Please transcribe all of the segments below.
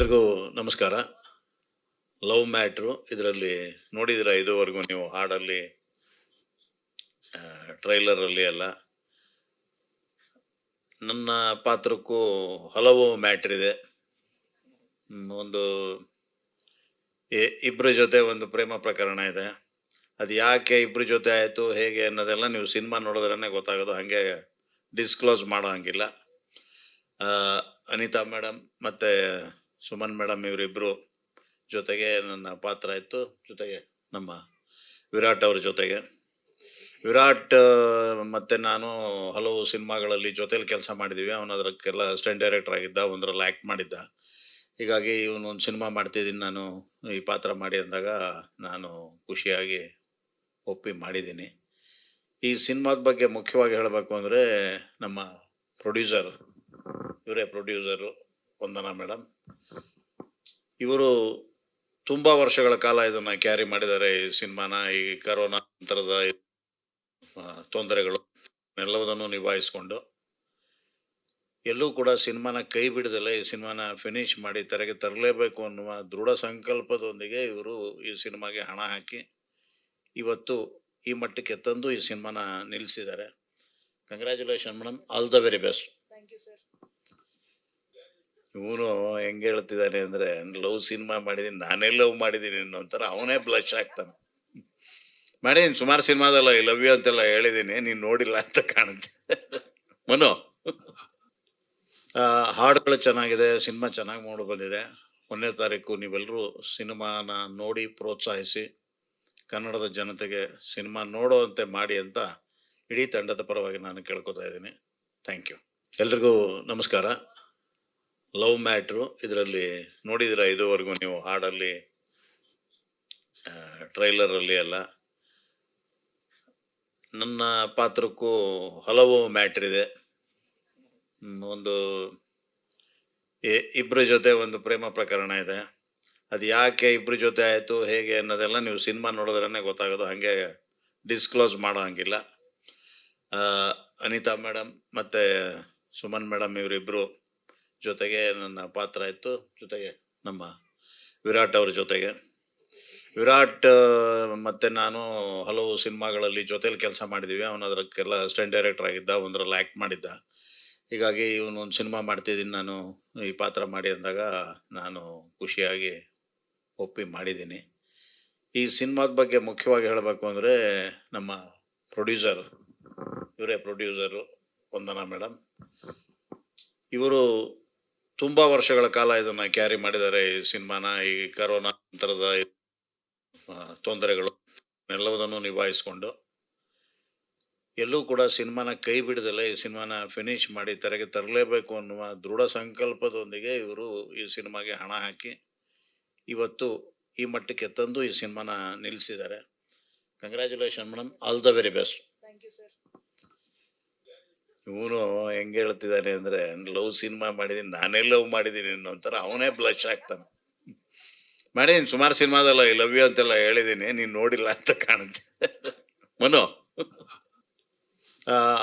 ಎಲ್ರಿಗೂ ನಮಸ್ಕಾರ. Love matter ಇದರಲ್ಲಿ ನೋಡಿದಿರ ಇದುವರೆಗೂ ನೀವು ಹಾಡಲ್ಲಿ, ಟ್ರೈಲರಲ್ಲಿ ಎಲ್ಲ. ನನ್ನ ಪಾತ್ರಕ್ಕೂ ಹಲವು ಮ್ಯಾಟ್ರ್ ಇದೆ. ಒಂದು ಇಬ್ಬರ ಜೊತೆ ಒಂದು ಪ್ರೇಮ ಪ್ರಕರಣ ಇದೆ. ಅದು ಯಾಕೆ ಇಬ್ಬರ ಜೊತೆ ಆಯಿತು, ಹೇಗೆ ಅನ್ನೋದೆಲ್ಲ ನೀವು ಸಿನಿಮಾ ನೋಡಿದ್ರೇ ಗೊತ್ತಾಗೋದು. ಹಾಗೆ ಡಿಸ್ಕ್ಲೋಸ್ ಮಾಡೋ ಹಂಗಿಲ್ಲ. ಅನಿತಾ ಮೇಡಮ್ ಮತ್ತು ಸುಮನ್ ಮೇಡಮ್ ಇವರಿಬ್ಬರು ಜೊತೆಗೆ ನನ್ನ ಪಾತ್ರ ಇತ್ತು. ಜೊತೆಗೆ ನಮ್ಮ ವಿರಾಟ್ ಅವ್ರ ಜೊತೆಗೆ. ವಿರಾಟ್ ಮತ್ತು ನಾನು ಹಲವು ಸಿನಿಮಾಗಳಲ್ಲಿ ಜೊತೇಲಿ ಕೆಲಸ ಮಾಡಿದ್ದೀವಿ. ಅವನು ಅದಕ್ಕೆಲ್ಲ ಅಸಿಸ್ಟೆಂಟ್ ಡೈರೆಕ್ಟರ್ ಆಗಿದ್ದ, ಒಂದರಲ್ಲಿ ಆ್ಯಕ್ಟ್ ಮಾಡಿದ್ದ. ಹೀಗಾಗಿ ಇವನು ಒಂದು ಸಿನಿಮಾ ಮಾಡ್ತಿದ್ದೀನಿ ನಾನು, ಈ ಪಾತ್ರ ಮಾಡಿ ಅಂದಾಗ ನಾನು ಖುಷಿಯಾಗಿ ಒಪ್ಪಿ ಮಾಡಿದ್ದೀನಿ. ಈ ಸಿನಿಮಾದ ಬಗ್ಗೆ ಮುಖ್ಯವಾಗಿ ಹೇಳಬೇಕು ಅಂದರೆ, ನಮ್ಮ ಪ್ರೊಡ್ಯೂಸರ್, ಇವರೇ ಪ್ರೊಡ್ಯೂಸರು ವಂದನಾ ಮೇಡಮ್. ಇವರು ತುಂಬ ವರ್ಷಗಳ ಕಾಲ ಇದನ್ನು ಕ್ಯಾರಿ ಮಾಡಿದ್ದಾರೆ, ಈ ಸಿನಿಮಾನ. ಈ ಕರೋನಾ ನಂತರದ ತೊಂದರೆಗಳು ಎಲ್ಲವುದನ್ನು ನಿಭಾಯಿಸ್ಕೊಂಡು ಎಲ್ಲೂ ಕೂಡ ಸಿನಿಮಾನ ಕೈ ಬಿಡದಲ್ಲೇ ಈ ಸಿನಿಮಾನ ಫಿನಿಶ್ ಮಾಡಿ ತೆರೆಗೆ ತರಲೇಬೇಕು ಅನ್ನುವ ದೃಢ ಸಂಕಲ್ಪದೊಂದಿಗೆ ಇವರು ಈ ಸಿನಿಮಾಗೆ ಹಣ ಹಾಕಿ ಇವತ್ತು ಈ ಮಟ್ಟಕ್ಕೆ ತಂದು ಈ ಸಿನಿಮಾನ ನಿಲ್ಲಿಸಿದ್ದಾರೆ. Congratulation madam, all the very best. ಇವನು ಹೆಂಗೆ ಹೇಳ್ತಿದ್ದಾನೆ ಅಂದರೆ, ಲವ್ ಸಿನಿಮಾ ಮಾಡಿದ್ದೀನಿ, ನಾನೇ ಲವ್ ಮಾಡಿದ್ದೀನಿ ಅನ್ನೋ ಒಂಥರ ಅವನೇ ಬ್ಲಶ್ ಆಗ್ತಾನೆ. ಮಾಡಿದ್ದೀನಿ ಸುಮಾರು ಸಿನಿಮಾದಲ್ಲ, ಐ ಲವ್ ಯು ಅಂತೆಲ್ಲ ಹೇಳಿದ್ದೀನಿ, ನೀನು ನೋಡಿಲ್ಲ ಅಂತ ಕಾಣುತ್ತೆ. ಮನು, ಹಾಡುಗಳು ಚೆನ್ನಾಗಿದೆ, ಸಿನಿಮಾ ಚೆನ್ನಾಗಿ ಮೂಡಿ ಬಂದಿದೆ. 1ನೇ ತಾರೀಕು ನೀವೆಲ್ಲರೂ ಸಿನಿಮಾನ ನೋಡಿ ಪ್ರೋತ್ಸಾಹಿಸಿ ಕನ್ನಡದ ಜನತೆಗೆ ಸಿನಿಮಾ ನೋಡೋವಂತೆ ಮಾಡಿ ಅಂತ ಇಡೀ ತಂಡದ ಪರವಾಗಿ ನಾನು ಕೇಳ್ಕೊತಾ ಇದ್ದೀನಿ. Thank you. ಎಲ್ರಿಗೂ ನಮಸ್ಕಾರ. ಲವ್ ಮ್ಯಾಟ್ರು ಇದರಲ್ಲಿ ನೋಡಿದಿರ ಇದುವರೆಗೂ ನೀವು ಹಾಡಲ್ಲಿ, ಟ್ರೈಲರಲ್ಲಿ ಎಲ್ಲ. ನನ್ನ ಪಾತ್ರಕ್ಕೂ ಹಲವು ಮ್ಯಾಟ್ರ್ ಇದೆ. ಒಂದು ಇಬ್ಬರ ಜೊತೆ ಒಂದು ಪ್ರೇಮ ಪ್ರಕರಣ ಇದೆ. ಅದು ಯಾಕೆ ಇಬ್ಬರ ಜೊತೆ ಆಯಿತು, ಹೇಗೆ ಅನ್ನೋದೆಲ್ಲ ನೀವು ಸಿನಿಮಾ ನೋಡಿದ್ರೇ ಗೊತ್ತಾಗೋದು. ಹಾಗೆ ಡಿಸ್ಕ್ಲೋಸ್ ಮಾಡೋ ಹಂಗಿಲ್ಲ. ಅನಿತಾ ಮೇಡಮ್ ಮತ್ತು ಸುಮನ್ ಮೇಡಮ್ ಇವರಿಬ್ಬರು ಜೊತೆಗೆ ನನ್ನ ಪಾತ್ರ ಇತ್ತು. ಜೊತೆಗೆ ನಮ್ಮ ವಿರಾಟ್ ಅವ್ರ ಜೊತೆಗೆ. ವಿರಾಟ್ ಮತ್ತು ನಾನು ಹಲವು ಸಿನಿಮಾಗಳಲ್ಲಿ ಜೊತೇಲಿ ಕೆಲಸ ಮಾಡಿದ್ದೀವಿ. ಅವನು ಅದಕ್ಕೆಲ್ಲ ಅಸಿಸ್ಟೆಂಟ್ ಡೈರೆಕ್ಟರ್ ಆಗಿದ್ದ, ಒಂದರಲ್ಲಿ ಆ್ಯಕ್ಟ್ ಮಾಡಿದ್ದ. ಹೀಗಾಗಿ ಇವನು ಒಂದು ಸಿನಿಮಾ ಮಾಡ್ತಿದ್ದೀನಿ ನಾನು, ಈ ಪಾತ್ರ ಮಾಡಿ ಅಂದಾಗ ನಾನು ಖುಷಿಯಾಗಿ ಒಪ್ಪಿ ಮಾಡಿದ್ದೀನಿ. ಈ ಸಿನಿಮಾದ ಬಗ್ಗೆ ಮುಖ್ಯವಾಗಿ ಹೇಳಬೇಕು ಅಂದರೆ, ನಮ್ಮ ಪ್ರೊಡ್ಯೂಸರ್, ಇವರೇ ಪ್ರೊಡ್ಯೂಸರು ವಂದನಾ ಮೇಡಮ್. ಇವರು ತುಂಬ ವರ್ಷಗಳ ಕಾಲ ಇದನ್ನು ಕ್ಯಾರಿ ಮಾಡಿದ್ದಾರೆ, ಈ ಸಿನಿಮಾನ. ಈ ಕರೋನಾ ನಂತರದ ತೊಂದರೆಗಳು ಎಲ್ಲವುದನ್ನು ನಿಭಾಯಿಸ್ಕೊಂಡು ಎಲ್ಲೂ ಕೂಡ ಸಿನಿಮಾನ ಕೈ ಬಿಡದಲ್ಲೇ ಈ ಸಿನಿಮಾನ ಫಿನಿಶ್ ಮಾಡಿ ತೆರೆಗೆ ತರಲೇಬೇಕು ಅನ್ನುವ ದೃಢ ಸಂಕಲ್ಪದೊಂದಿಗೆ ಇವರು ಈ ಸಿನಿಮಾಗೆ ಹಣ ಹಾಕಿ ಇವತ್ತು ಈ ಮಟ್ಟಕ್ಕೆ ತಂದು ಈ ಸಿನಿಮಾನ ನಿಲ್ಲಿಸಿದ್ದಾರೆ. Congratulation madam, all the very best. ಇವನು ಹೆಂಗೆ ಹೇಳ್ತಿದ್ದಾನೆ ಅಂದರೆ, ಲವ್ ಸಿನಿಮಾ ಮಾಡಿದ್ದೀನಿ, ನಾನೇ ಲವ್ ಮಾಡಿದ್ದೀನಿ ಅನ್ನೋ ಒಂಥರ ಅವನೇ ಬ್ಲಶ್ ಆಗ್ತಾನೆ. ಮಾಡಿದ್ದೀನಿ ಸುಮಾರು ಸಿನಿಮಾದಲ್ಲ, ಐ ಲವ್ ಯು ಅಂತೆಲ್ಲ ಹೇಳಿದ್ದೀನಿ, ನೀನು ನೋಡಿಲ್ಲ ಅಂತ ಕಾಣುತ್ತೆ. ಮನು,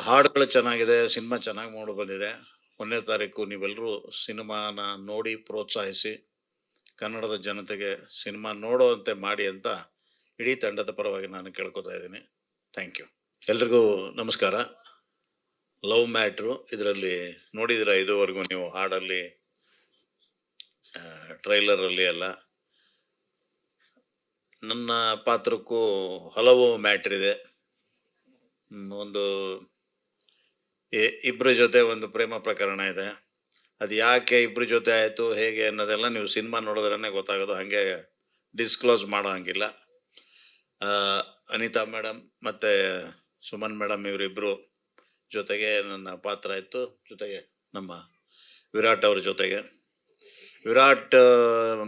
ಹಾಡುಗಳು ಚೆನ್ನಾಗಿದೆ, ಸಿನಿಮಾ ಚೆನ್ನಾಗಿ ಮೂಡಿ ಬಂದಿದೆ. 1ನೇ ತಾರೀಕು ನೀವೆಲ್ಲರೂ ಸಿನಿಮಾನ ನೋಡಿ ಪ್ರೋತ್ಸಾಹಿಸಿ ಕನ್ನಡದ ಜನತೆಗೆ ಸಿನಿಮಾ ನೋಡೋವಂತೆ ಮಾಡಿ ಅಂತ ಇಡೀ ತಂಡದ ಪರವಾಗಿ ನಾನು ಕೇಳ್ಕೊತಾ ಇದ್ದೀನಿ. Thank you. ಎಲ್ರಿಗೂ ನಮಸ್ಕಾರ. ಲವ್ ಮ್ಯಾಟ್ರು ಇದರಲ್ಲಿ ನೋಡಿದಿರ ಇದುವರೆಗೂ ನೀವು ಹಾಡಲ್ಲಿ, ಟ್ರೈಲರಲ್ಲಿ ಎಲ್ಲ. ನನ್ನ ಪಾತ್ರಕ್ಕೂ ಹಲವು ಮ್ಯಾಟ್ರ್ ಇದೆ. ಒಂದು ಇಬ್ಬರ ಜೊತೆ ಒಂದು ಪ್ರೇಮ ಪ್ರಕರಣ ಇದೆ. ಅದು ಯಾಕೆ ಇಬ್ಬರ ಜೊತೆ ಆಯಿತು, ಹೇಗೆ ಅನ್ನೋದೆಲ್ಲ ನೀವು ಸಿನಿಮಾ ನೋಡಿದ್ರೇ ಗೊತ್ತಾಗೋದು. ಹಾಗೆ ಡಿಸ್ಕ್ಲೋಸ್ ಮಾಡೋ ಹಂಗಿಲ್ಲ. ಅನಿತಾ ಮೇಡಮ್ ಮತ್ತು ಸುಮನ್ ಮೇಡಮ್ ಇವರಿಬ್ಬರು ಜೊತೆಗೆ ನನ್ನ ಪಾತ್ರ ಇತ್ತು. ಜೊತೆಗೆ ನಮ್ಮ ವಿರಾಟ್ ಅವ್ರ ಜೊತೆಗೆ. ವಿರಾಟ್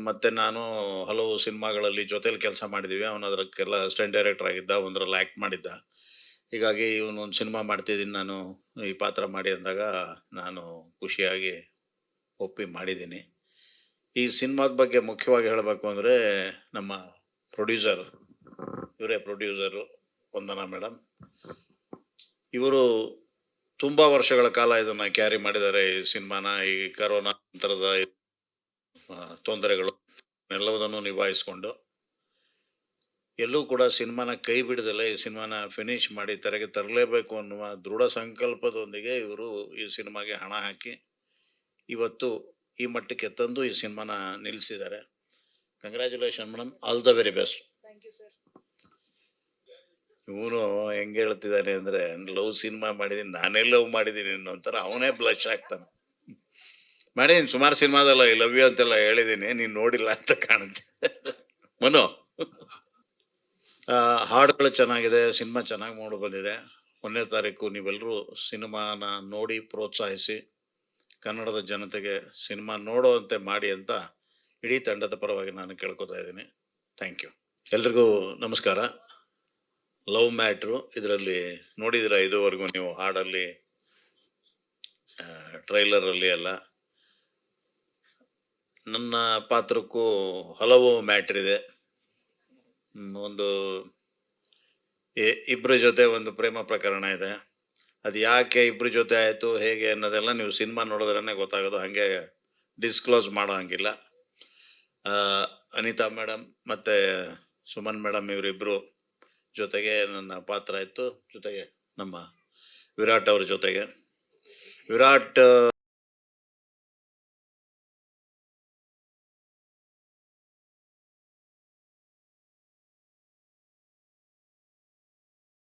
ಮತ್ತು ನಾನು ಹಲವು ಸಿನಿಮಾಗಳಲ್ಲಿ ಜೊತೇಲಿ ಕೆಲಸ ಮಾಡಿದ್ದೀವಿ. ಅವನು ಅದಕ್ಕೆಲ್ಲ ಅಸಿಸ್ಟೆಂಟ್ ಡೈರೆಕ್ಟರ್ ಆಗಿದ್ದ, ಒಂದರಲ್ಲಿ ಆ್ಯಕ್ಟ್ ಮಾಡಿದ್ದ. ಹೀಗಾಗಿ ಇವನು ಒಂದು ಸಿನಿಮಾ ಮಾಡ್ತಿದ್ದೀನಿ ನಾನು, ಈ ಪಾತ್ರ ಮಾಡಿ ಅಂದಾಗ ನಾನು ಖುಷಿಯಾಗಿ ಒಪ್ಪಿ ಮಾಡಿದ್ದೀನಿ. ಈ ಸಿನಿಮಾದ ಬಗ್ಗೆ ಮುಖ್ಯವಾಗಿ ಹೇಳಬೇಕು ಅಂದರೆ, ನಮ್ಮ ಪ್ರೊಡ್ಯೂಸರ್, ಇವರೇ ಪ್ರೊಡ್ಯೂಸರು ವಂದನಾ ಮೇಡಮ್. ಇವರು ತುಂಬ ವರ್ಷಗಳ ಕಾಲ ಇದನ್ನು ಕ್ಯಾರಿ ಮಾಡಿದ್ದಾರೆ, ಈ ಸಿನಿಮಾನ. ಈ ಕರೋನಾ ನಂತರದ ತೊಂದರೆಗಳು ಎಲ್ಲವುದನ್ನು ನಿಭಾಯಿಸ್ಕೊಂಡು ಎಲ್ಲೂ ಕೂಡ ಸಿನಿಮಾನ ಕೈ ಬಿಡದಲ್ಲೇ ಈ ಸಿನಿಮಾನ ಫಿನಿಶ್ ಮಾಡಿ ತೆರೆಗೆ ತರಲೇಬೇಕು ಅನ್ನುವ ದೃಢ ಸಂಕಲ್ಪದೊಂದಿಗೆ ಇವರು ಈ ಸಿನಿಮಾಗೆ ಹಣ ಹಾಕಿ ಇವತ್ತು ಈ ಮಟ್ಟಕ್ಕೆ ತಂದು ಈ ಸಿನಿಮಾನ ನಿಲ್ಲಿಸಿದ್ದಾರೆ. Congratulation madam, all the very best. Thank you sir. ಇವನು ಹೆಂಗೆ ಹೇಳ್ತಿದ್ದಾನೆ ಅಂದರೆ, ಲವ್ ಸಿನಿಮಾ ಮಾಡಿದ್ದೀನಿ, ನಾನೇ ಲವ್ ಮಾಡಿದ್ದೀನಿ ಅನ್ನೋ ಒಂಥರ ಅವನೇ ಬ್ಲಶ್ ಆಗ್ತಾನೆ. ಮಾಡಿದ್ದೀನಿ ಸುಮಾರು ಸಿನಿಮಾದಲ್ಲ, ಐ ಲವ್ ಯು ಅಂತೆಲ್ಲ ಹೇಳಿದ್ದೀನಿ, ನೀನು ನೋಡಿಲ್ಲ ಅಂತ ಕಾಣುತ್ತೆ. ಮನು, ಹಾಡುಗಳು ಚೆನ್ನಾಗಿದೆ, ಸಿನಿಮಾ ಚೆನ್ನಾಗಿ ಮೂಡಿ ಬಂದಿದೆ. 1ನೇ ತಾರೀಕು ನೀವೆಲ್ಲರೂ ಸಿನಿಮಾನ ನೋಡಿ ಪ್ರೋತ್ಸಾಹಿಸಿ ಕನ್ನಡದ ಜನತೆಗೆ ಸಿನಿಮಾ ನೋಡುವಂತೆ ಮಾಡಿ ಅಂತ ಇಡೀ ತಂಡದ ಪರವಾಗಿ ನಾನು ಕೇಳ್ಕೊತಾ ಇದ್ದೀನಿ. Thank you. ಎಲ್ರಿಗೂ ನಮಸ್ಕಾರ. ಲವ್ ಮ್ಯಾಟ್ರು ಇದರಲ್ಲಿ ನೋಡಿದಿರ ಇದುವರೆಗೂ ನೀವು, ಹಾಡಲ್ಲಿ, ಟ್ರೈಲರಲ್ಲಿ ಎಲ್ಲ. ನನ್ನ ಪಾತ್ರಕ್ಕೂ ಹಲವು ಮ್ಯಾಟ್ರ್ ಇದೆ. ಒಂದು ಇಬ್ಬರ ಜೊತೆ ಒಂದು ಪ್ರೇಮ ಪ್ರಕರಣ ಇದೆ. ಅದು ಯಾಕೆ ಇಬ್ಬರ ಜೊತೆ ಆಯಿತು ಹೇಗೆ ಅನ್ನೋದೆಲ್ಲ ನೀವು ಸಿನಿಮಾ ನೋಡಿದ್ರೇ ಗೊತ್ತಾಗೋದು, ಹಾಗೆ ಡಿಸ್ಕ್ಲೋಸ್ ಮಾಡೋ ಹಂಗಿಲ್ಲ. ಅನಿತಾ ಮೇಡಮ್ ಮತ್ತು ಸುಮನ್ ಮೇಡಮ್ ಇವರಿಬ್ಬರು ಜೊತೆಗೆ ನನ್ನ ಪಾತ್ರ ಇತ್ತು, ಜೊತೆಗೆ ನಮ್ಮ ವಿರಾಟ್ ಅವ್ರ ಜೊತೆಗೆ. ವಿರಾಟ್